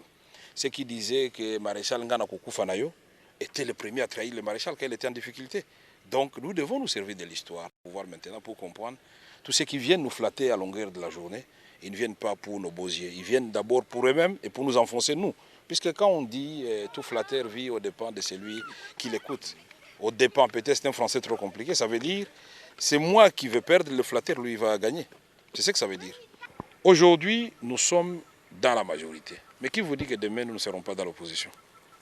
Ceux qui disaient que maréchal Ngana Kukufa Nayo était le premier à trahir le maréchal quand il était en difficulté. Donc nous devons nous servir de l'histoire pour voir maintenant, pour comprendre. Tous ceux qui viennent nous flatter à longueur de la journée, ils ne viennent pas pour nos beaux yeux. Ils viennent d'abord pour eux-mêmes et pour nous enfoncer nous. Puisque quand on dit tout flatteur vit aux dépens de celui qui l'écoute, aux dépens, peut-être c'est un français trop compliqué, ça veut dire c'est moi qui vais perdre, le flatteur lui va gagner. C'est ce que ça veut dire. Aujourd'hui, nous sommes dans la majorité. Mais qui vous dit que demain nous ne serons pas dans l'opposition?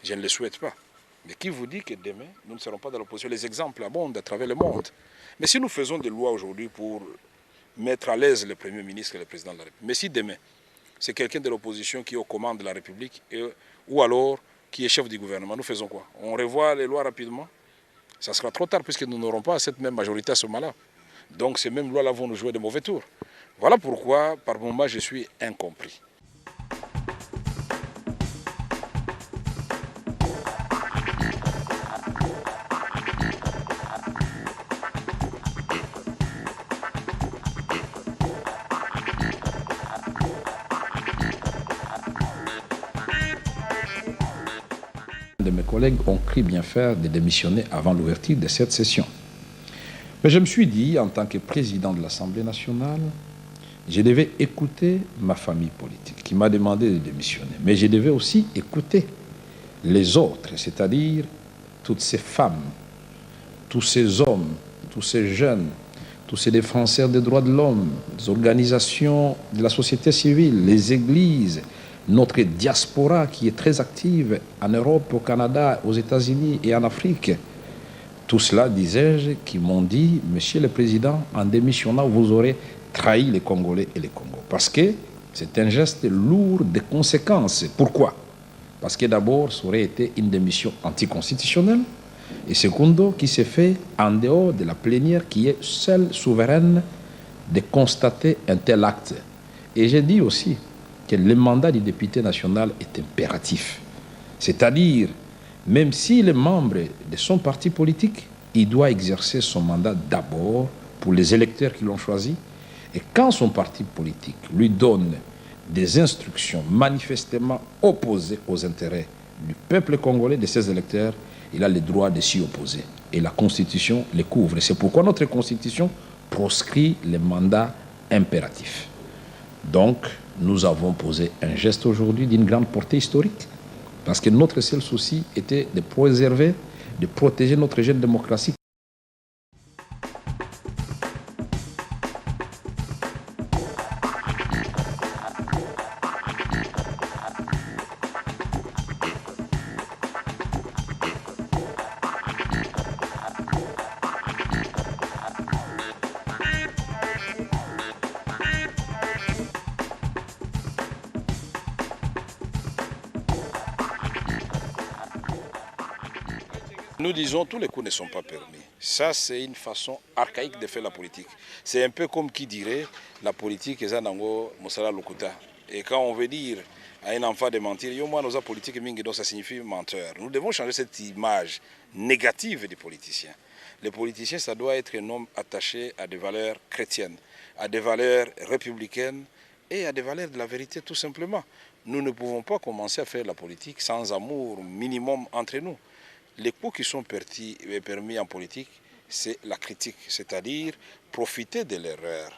Je ne le souhaite pas. Mais qui vous dit que demain, nous ne serons pas dans l'opposition? Les exemples abondent à travers le monde. Mais si nous faisons des lois aujourd'hui pour mettre à l'aise le Premier ministre et le Président de la République, mais si demain, c'est quelqu'un de l'opposition qui est aux commandes de la République, ou alors qui est chef du gouvernement, nous faisons quoi? On revoit les lois rapidement? Ça sera trop tard puisque nous n'aurons pas cette même majorité à ce moment-là. Donc ces mêmes lois-là vont nous jouer de mauvais tours. Voilà pourquoi, par moments, je suis incompris. mes collègues ont cru bien faire de démissionner avant l'ouverture de cette session. Mais je me suis dit, en tant que président de l'Assemblée nationale, je devais écouter ma famille politique qui m'a demandé de démissionner. Mais je devais aussi écouter les autres, c'est-à-dire toutes ces femmes, tous ces hommes, tous ces jeunes, tous ces défenseurs des droits de l'homme, les organisations de la société civile, les églises, notre diaspora qui est très active en Europe, au Canada, aux États-Unis et en Afrique. Tout cela, disais-je, qui m'ont dit, Monsieur le Président, en démissionnant, vous aurez trahi les Congolais et les Congos. Parce que c'est un geste lourd de conséquences. Pourquoi? Parce que d'abord, ça aurait été une démission anticonstitutionnelle, et secondo, qui s'est fait en dehors de la plénière qui est seule souveraine de constater un tel acte. Et j'ai dit aussi que le mandat du député national est impératif. C'est-à-dire, même s'il est membre de son parti politique, il doit exercer son mandat d'abord pour les électeurs qui l'ont choisi. Et quand son parti politique lui donne des instructions manifestement opposées aux intérêts du peuple congolais, de ses électeurs, il a le droit de s'y opposer. Et la Constitution le couvre. C'est pourquoi notre Constitution proscrit les mandats impératifs. Donc, nous avons posé un geste aujourd'hui d'une grande portée historique, parce que notre seul souci était de préserver, de protéger notre jeune démocratie. Nous disons tous les coups ne sont pas permis. Ça, c'est une façon archaïque de faire la politique. C'est un peu comme qui dirait la politique est nango mosala lokuta. Et quand on veut dire à un enfant de mentir, yo moi nos politique mingi donc ça signifie menteur. Nous devons changer cette image négative des politiciens. Les politiciens, ça doit être un homme attaché à des valeurs chrétiennes, à des valeurs républicaines et à des valeurs de la vérité tout simplement. Nous ne pouvons pas commencer à faire la politique sans amour minimum entre nous. Les coups qui sont permis en politique, c'est la critique, c'est-à-dire profiter de l'erreur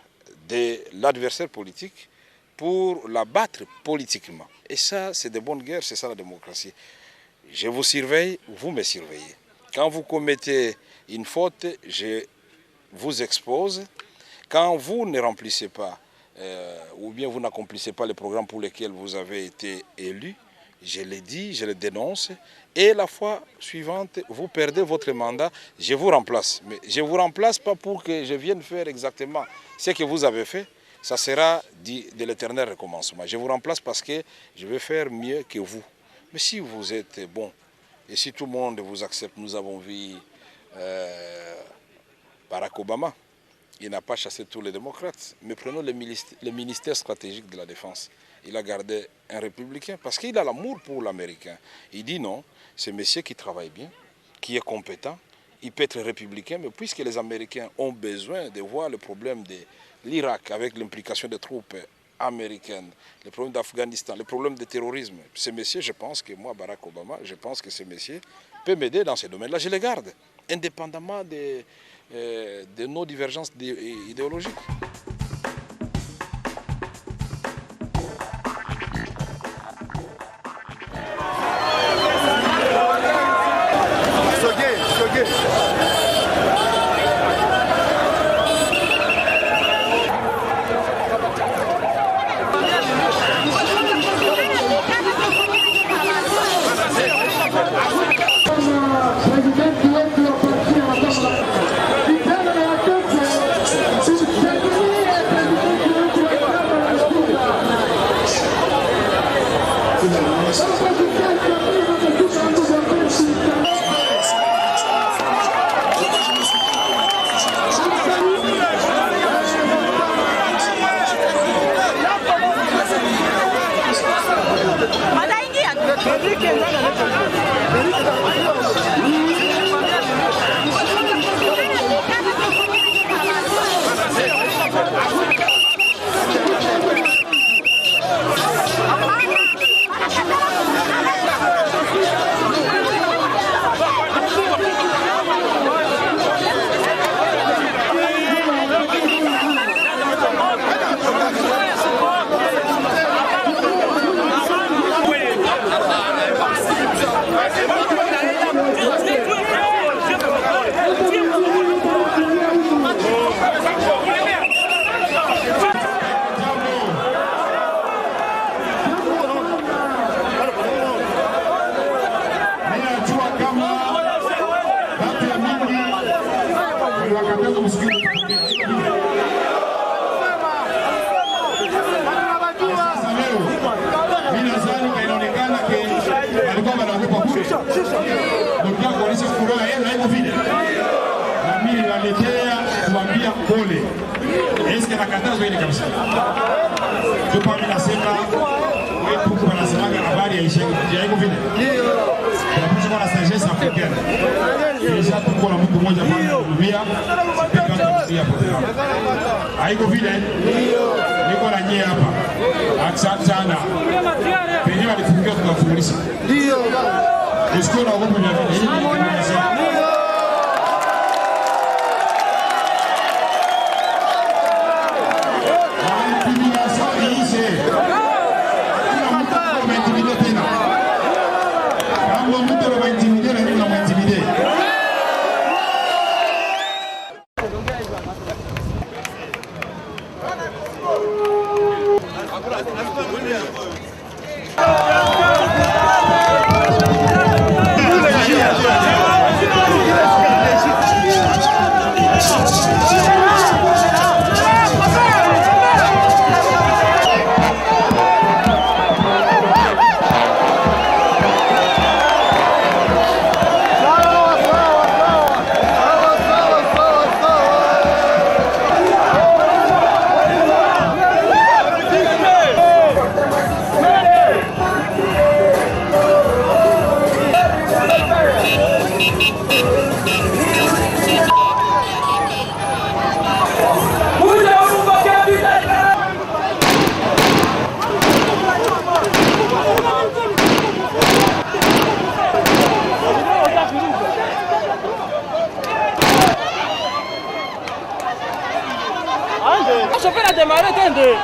de l'adversaire politique pour l'abattre politiquement. Et ça, c'est de bonnes guerres, c'est ça la démocratie. Je vous surveille, vous me surveillez. Quand vous commettez une faute, je vous expose. Quand vous ne remplissez pas, ou bien vous n'accomplissez pas les programmes pour lesquels vous avez été élu, je le dis, je le dénonce, et la fois suivante, vous perdez votre mandat, je vous remplace. Mais je ne vous remplace pas pour que je vienne faire exactement ce que vous avez fait, ça sera de l'éternel recommencement. Je vous remplace parce que je vais faire mieux que vous. Mais si vous êtes bon, et si tout le monde vous accepte, nous avons vu Barack Obama, il n'a pas chassé tous les démocrates, mais prenons le ministère stratégique de la Défense. Il a gardé un républicain parce qu'il a l'amour pour l'Américain. Il dit non, c'est un monsieur qui travaille bien, qui est compétent, il peut être républicain, mais puisque les Américains ont besoin de voir le problème de l'Irak avec l'implication des troupes américaines, le problème d'Afghanistan, le problème du terrorisme, ce monsieur, je pense que moi, Barack Obama, je pense que ce monsieur peut m'aider dans ces domaines-là. Je les garde, indépendamment de nos divergences idéologiques. pole. Eske nakatazo ile kabisa. Tupo tunasema wetu kwa nasemaga habari ya isheni. Haiko vile. Ndio. Tunapaswa kuwa na sagesse africaine. Kisha tuko na mtu mmoja pale kuhudumia. Haiko vile. Ndio. Niko na nyie hapa. Asante sana. Penye walifungia tukafungulisha. Ndio. Usikie na ugopo vya vile. Chauffeur a démarré, attendez.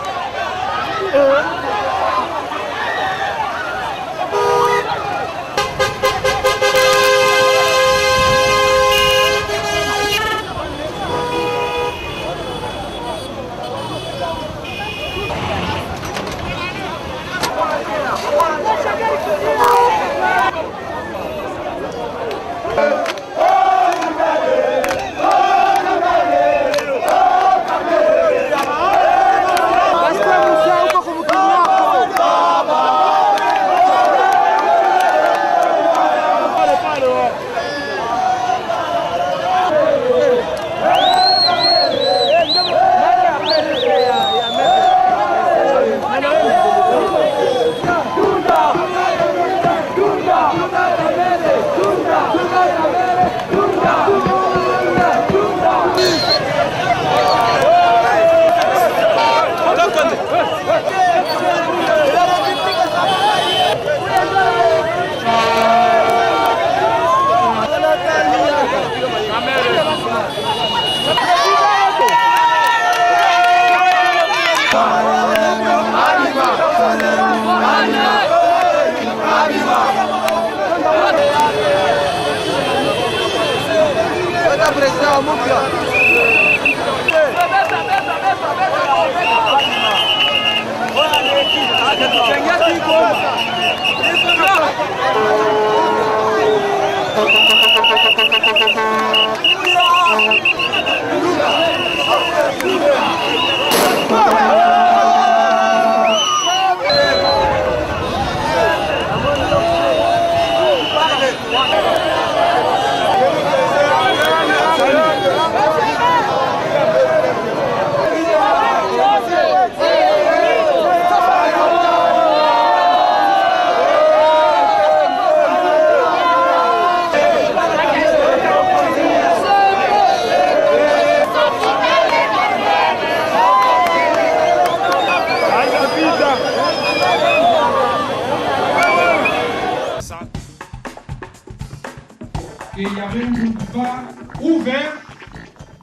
Il y avait un boulevard ouvert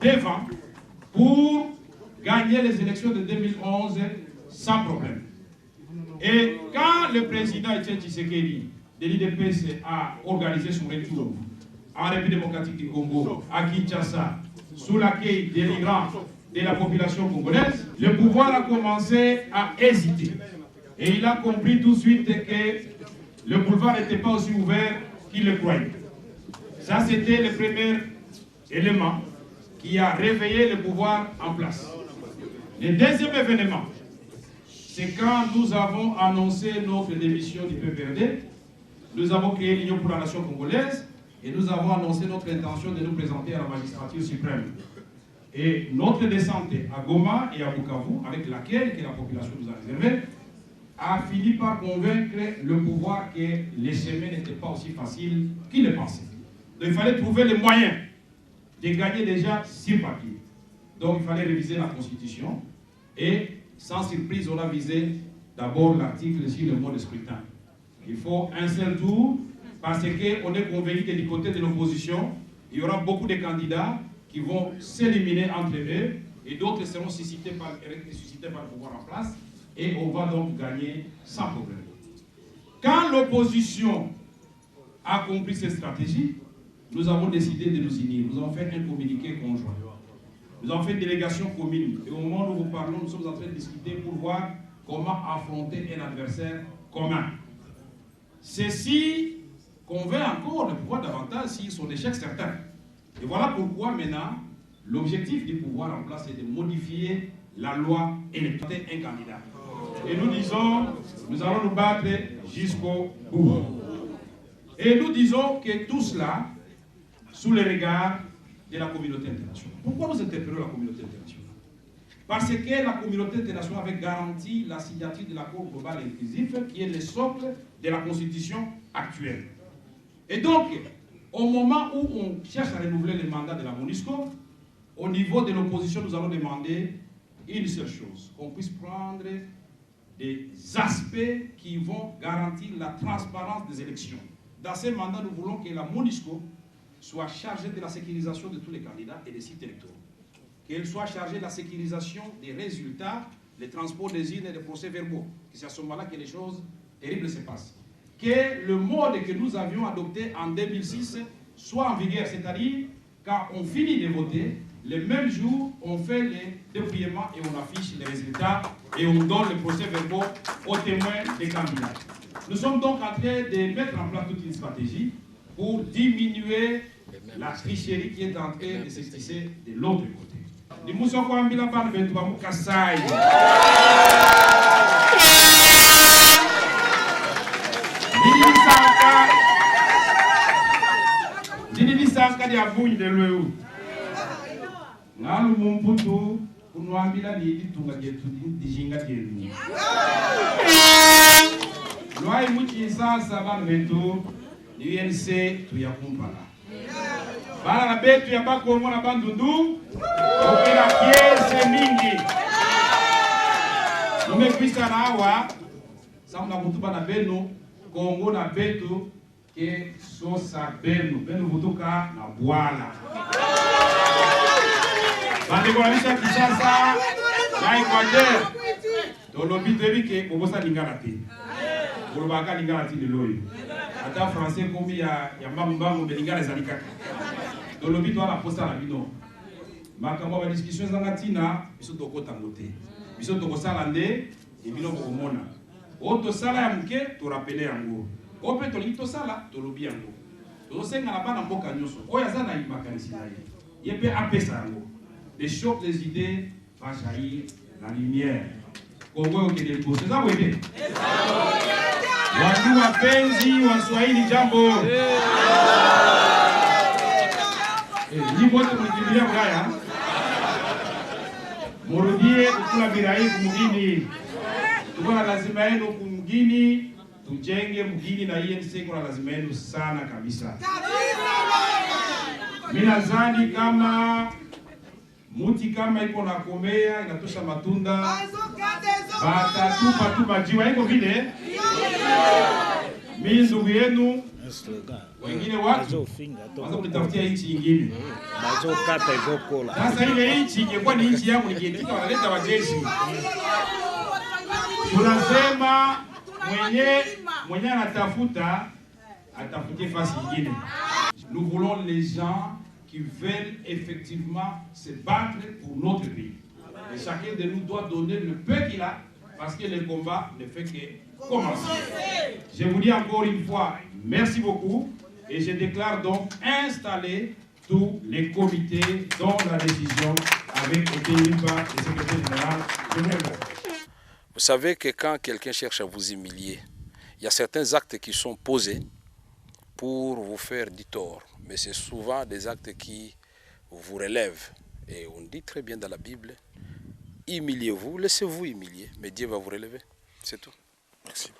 devant pour gagner les élections de 2011 sans problème. Et quand le président Etienne Tshisekedi de l'IDPS a organisé son retour en République démocratique du Congo, à Kinshasa, sous l'accueil délirant de la population congolaise, le pouvoir a commencé à hésiter. Et il a compris tout de suite que le boulevard n'était pas aussi ouvert qu'il le croyait. Ça, c'était le premier élément qui a réveillé le pouvoir en place. Le deuxième événement, c'est quand nous avons annoncé notre démission du PPRD, nous avons créé l'Union pour la nation congolaise et nous avons annoncé notre intention de nous présenter à la magistrature suprême. Et notre descente à Goma et à Bukavu, avec laquelle que la population nous a réservé, a fini par convaincre le pouvoir que les chemins n'étaient pas aussi faciles qu'il le pensait. Donc il fallait trouver les moyens de gagner déjà sur papier. Donc il fallait réviser la Constitution et sans surprise on a visé d'abord l'article sur le mode de scrutin. Il faut un seul tour parce qu'on est convaincu que du côté de l'opposition, il y aura beaucoup de candidats qui vont s'éliminer entre eux et d'autres seront suscités par le pouvoir en place et on va donc gagner sans problème. Quand l'opposition a compris cette stratégie, nous avons décidé de nous unir. Nous avons fait un communiqué conjoint. Nous avons fait une délégation commune. Et au moment où nous vous parlons, nous sommes en train de discuter pour voir comment affronter un adversaire commun. Ceci convainc encore le pouvoir davantage sur son échec certain. Et voilà pourquoi maintenant, l'objectif du pouvoir en place est de modifier la loi électorale un candidat. Et nous disons, nous allons nous battre jusqu'au bout. Et nous disons que tout cela, sous le regard de la communauté internationale. Pourquoi nous interpellons la communauté internationale? Parce que la communauté internationale avait garanti la signature de l'accord global inclusif, qui est le socle de la constitution actuelle. Et donc, au moment où on cherche à renouveler le mandat de la MONUSCO, au niveau de l'opposition, nous allons demander une seule chose, qu'on puisse prendre des aspects qui vont garantir la transparence des élections. Dans ce mandat, nous voulons que la MONUSCO soit chargée de la sécurisation de tous les candidats et des sites électoraux. Qu'elle soit chargée de la sécurisation des résultats, les transports des urnes et des procès-verbaux. C'est à ce moment-là que les choses terribles se passent. Que le mode que nous avions adopté en 2006 soit en vigueur, c'est-à-dire quand on finit de voter, le même jour, on fait les dépouillements et on affiche les résultats et on donne les procès-verbaux aux témoins des candidats. Nous sommes donc en train de mettre en place toute une stratégie pour diminuer la tricherie qui est en train de s'exercer de l'autre côté. Loi muchi sasa bantu ni UNC tuyakumpala. Bala na betu ya Bakongo na Bandundu okela kiese mingi. Tumekwisha na hawa samna kutuba na benu Kongo na betu ke sosa benu vutuka na bwala. Bande kwa lisha Kinshasa na Equateur. Tolobi tebike obosa lingala te. Kolobaka lingala ti leloyo. Ata français komi ya mbambo belingala zalikaka. Tolobi to ala posta la bino. Makambo ba discussion zanga tina biso tokota ngote. Biso tokosala nde e bino komona. O to sala ya muke to rappeler yango. O pe to lingi to sala to lobi yango. To senga na bana mboka nyoso. O ya zana imakanisi na ye. Ye pe apesa yango. Les chocs des idées va jaillir la lumière. Kongo okende liboso. Eza boyede. Watu wapenzi wa Swahili jambo. Ni wote mlikimbilia Ulaya. Murudie kukula birai kumugini. Tukona lazima yenu kumugini. Tujenge mugini na INC kuna lazima yenu sana kabisa. Mimi nadhani kama muti kama iko na komea inatosha matunda. Batatupa tu majiwa iko vile. Mimi ndugu yenu wengine watu wanza kunitafutia nchi nyingine. Sasa ile nchi ingekuwa ni nchi yangu ningeandika wanaleta wajeshi. Tunasema mwenye anatafuta atafutie fasi nyingine. Nous voulons les gens qui veulent effectivement se battre pour notre pays. Et chacun de nous doit donner le peu qu'il a parce que le combat ne fait que commencer. Je vous dis encore une fois, merci beaucoup et je déclare donc installer tous les comités dont la décision avait été prise par le secrétaire général. Vous savez que quand quelqu'un cherche à vous humilier, il y a certains actes qui sont posés pour vous faire du tort. Mais c'est souvent des actes qui vous relèvent Et on dit très bien dans la Bible, humiliez-vous, laissez-vous humilier, mais Dieu va vous relever. C'est tout. Merci.